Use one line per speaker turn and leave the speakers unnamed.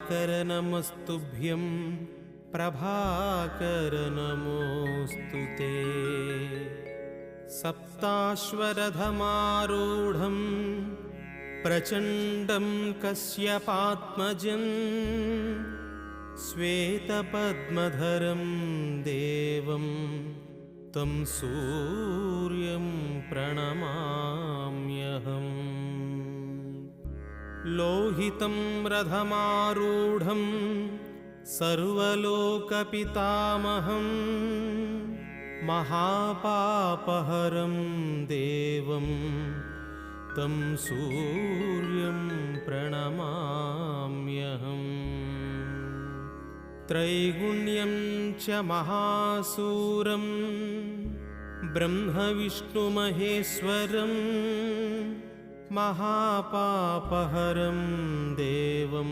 दिवाकर नमस्तुभ्यं प्रभाकर नमोऽस्तु ते। सप्ताश्वरथमारूढं प्रचण्डं कश्यपात्मजं श्वेतपद्मधरं देवं तं सूर्यं प्रणमाम्यहम्। लोहितं रथमारूढं सर्वलोकपितामहं महापापहरं देवं तं सूर्यं प्रणमाम्यहम्। त्रैगुण्यं च महासूरं ब्रह्मविष्णुमहेश्वरं महापापहरं देवं